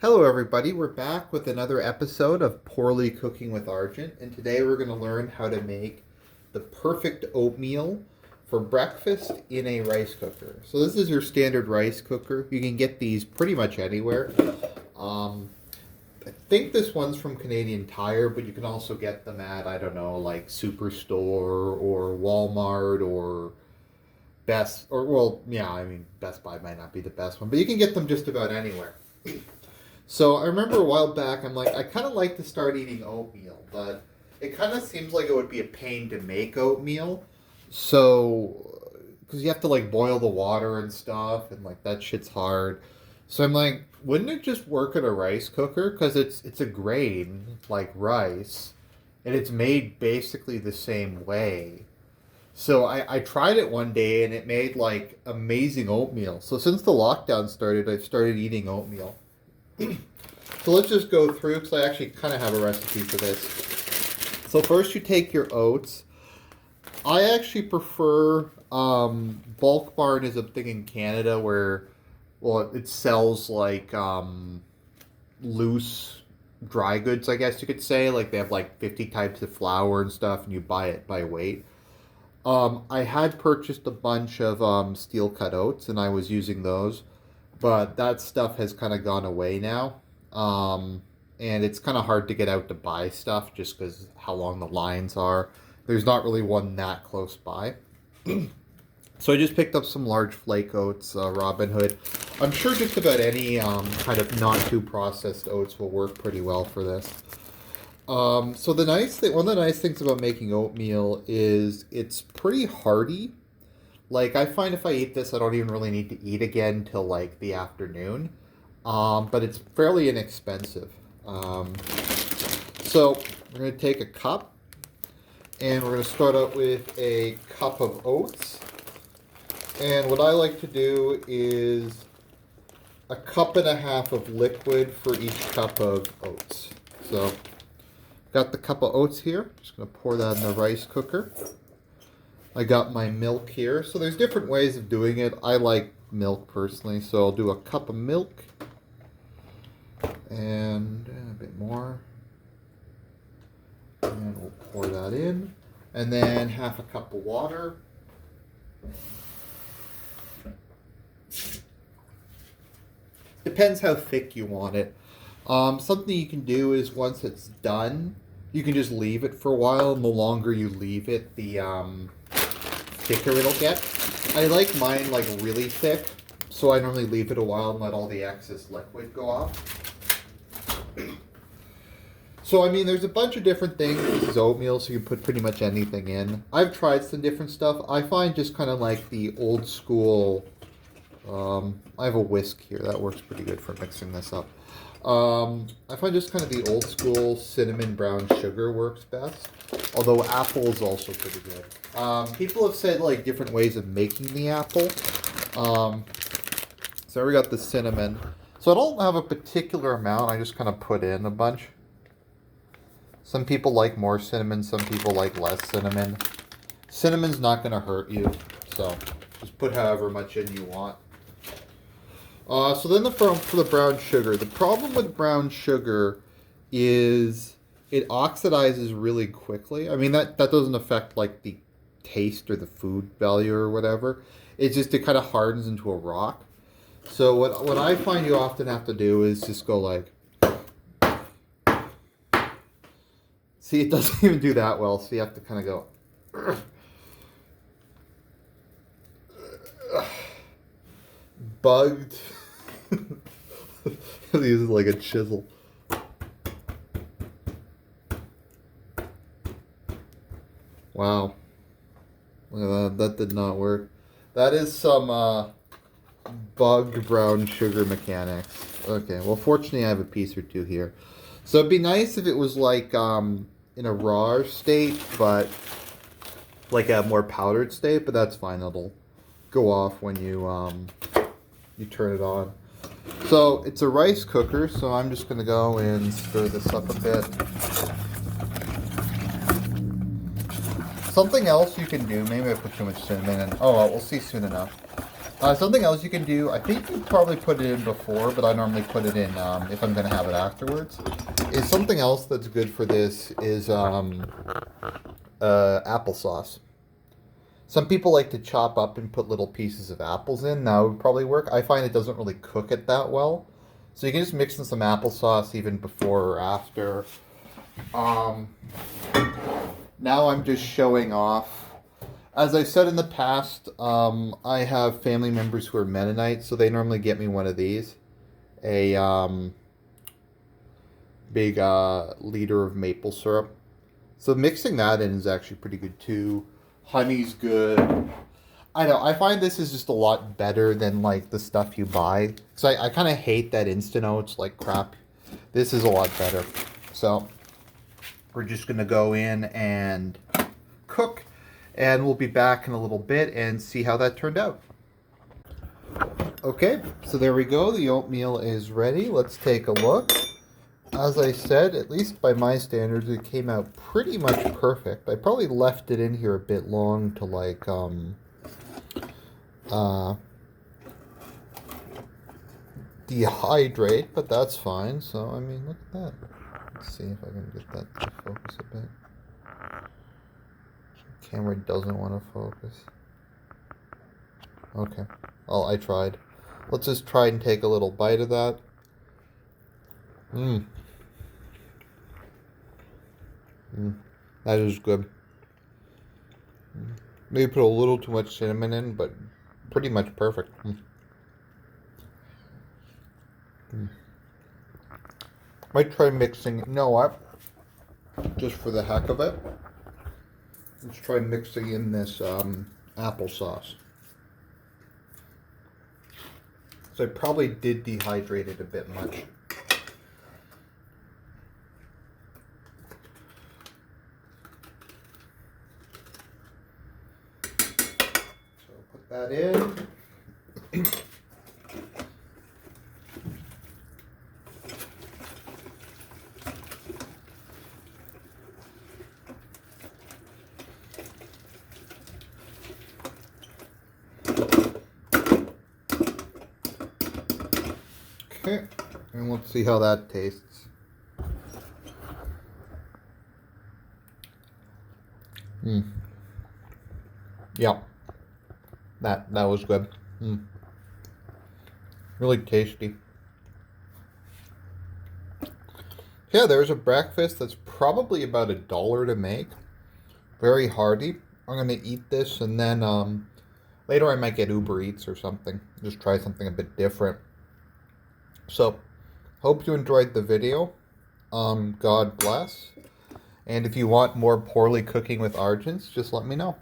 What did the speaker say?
Hello everybody, we're back with another episode of Poorly Cooking with Argent, and today we're going to learn how to make the perfect oatmeal for breakfast in a rice cooker. So this is your standard rice cooker. You can get these pretty much anywhere. I think this one's from Canadian Tire, but you can also get them at, I don't know, like Superstore or Walmart or Best, or well, yeah, I mean, Best Buy might not be the best one, but you can get them just about anywhere. So I remember a while back, I'm like, I kind of like to start eating oatmeal, but it kind of seems like it would be a pain to make oatmeal. So, because you have to like boil the water and stuff, and like that shit's hard. So I'm like, wouldn't it just work in a rice cooker? Because it's a grain like rice, and it's made basically the same way. So I tried it one day, and it made like amazing oatmeal. So since the lockdown started, I've started eating oatmeal. So let's just go through, because I actually kind of have a recipe for this. So first you take your oats. I actually prefer, Bulk Barn is a thing in Canada where, well, it sells like loose dry goods, I guess you could say. Like they have like 50 types of flour and stuff, and you buy it by weight. I had purchased a bunch of steel cut oats, and I was using those. But that stuff has kind of gone away now. And it's kind of hard to get out to buy stuff just because how long the lines are. There's not really one that close by. So I just picked up some large flake oats, Robin Hood. I'm sure just about any kind of not too processed oats will work pretty well for this. So the nice thing, one of the nice things about making oatmeal is it's pretty hearty. Like, I find if I eat this, I don't even really need to eat again till, like, the afternoon. But it's fairly inexpensive. So, we're going to take a cup, and we're going to start out with a cup of oats. And what I like to do is a cup and a half of liquid for each cup of oats. So, got the cup of oats here. Just going to pour that in the rice cooker. I got my milk here. So there's different ways of doing it. I like milk personally, so I'll do a cup of milk and a bit more. And we'll pour that in. And then half a cup of water. Depends how thick you want it. Something you can do is once it's done, you can just leave it for a while, and the longer you leave it, the thicker it'll get. I like mine like really thick, so I normally leave it a while and let all the excess liquid go off. So I mean, there's a bunch of different things. This is oatmeal, so you can put pretty much anything in. I've tried some different stuff. I find just kind of like the old school. I have a whisk here that works pretty good for mixing this up. I find just kind of the old school cinnamon brown sugar works best. Although apple is also pretty good. People have said like different ways of making the apple. So we got the cinnamon. So I don't have a particular amount. I just kind of put in a bunch. Some people like more cinnamon. Some people like less cinnamon. Cinnamon's not going to hurt you. So just put however much in you want. So then for the brown sugar. The problem with brown sugar is it oxidizes really quickly. I mean, that doesn't affect like the taste or the food value or whatever. It's just it kind of hardens into a rock. So what I find you often have to do is just go like, see, it doesn't even do that well. So you have to kind of go, bugged. Use it like a chisel. Wow. Look at that. That did not work. That is some bug brown sugar mechanics. Okay, well fortunately I have a piece or two here. So it'd be nice if it was like in a raw state, but like a more powdered state, but that's fine. It'll go off when you turn it on. So it's a rice cooker, so I'm just going to go and stir this up a bit. Something else you can do, maybe I put too much cinnamon in. Oh, well, we'll see soon enough. Something else you can do, I think you probably put it in before, but I normally put it in if I'm going to have it afterwards, is something else that's good for this is applesauce. Some people like to chop up and put little pieces of apples in. That would probably work. I find it doesn't really cook it that well. So you can just mix in some applesauce even before or after. Now I'm just showing off. As I said in the past, I have family members who are Mennonites, so they normally get me one of these. A big liter of maple syrup. So mixing that in is actually pretty good too. Honey's good. I know, I find this is just a lot better than like the stuff you buy. So I kind of hate that Instant Oats like crap. This is a lot better. So we're just going to go in and cook. And we'll be back in a little bit and see how that turned out. Okay, so there we go. The oatmeal is ready. Let's take a look. As I said, at least by my standards, it came out pretty much perfect. I probably left it in here a bit long to like dehydrate, but that's fine. So, I mean, look at that. Let's see if I can get that to focus a bit. Camera doesn't want to focus. Okay. Well, I tried. Let's just try and take a little bite of that. That is good. Maybe put a little too much cinnamon in, but pretty much perfect. Might try mixing. You know what? Just for the heck of it. Let's try mixing in this applesauce. So I probably did dehydrate it a bit much. So put that in. Okay, and let's see how that tastes. Yeah, that was good. Really tasty. Yeah, there's a breakfast that's probably about $1 to make. Very hearty. I'm gonna eat this, and then later I might get Uber Eats or something. Just try something a bit different. So, hope you enjoyed the video. God bless. And if you want more poorly cooking with Argents, just let me know.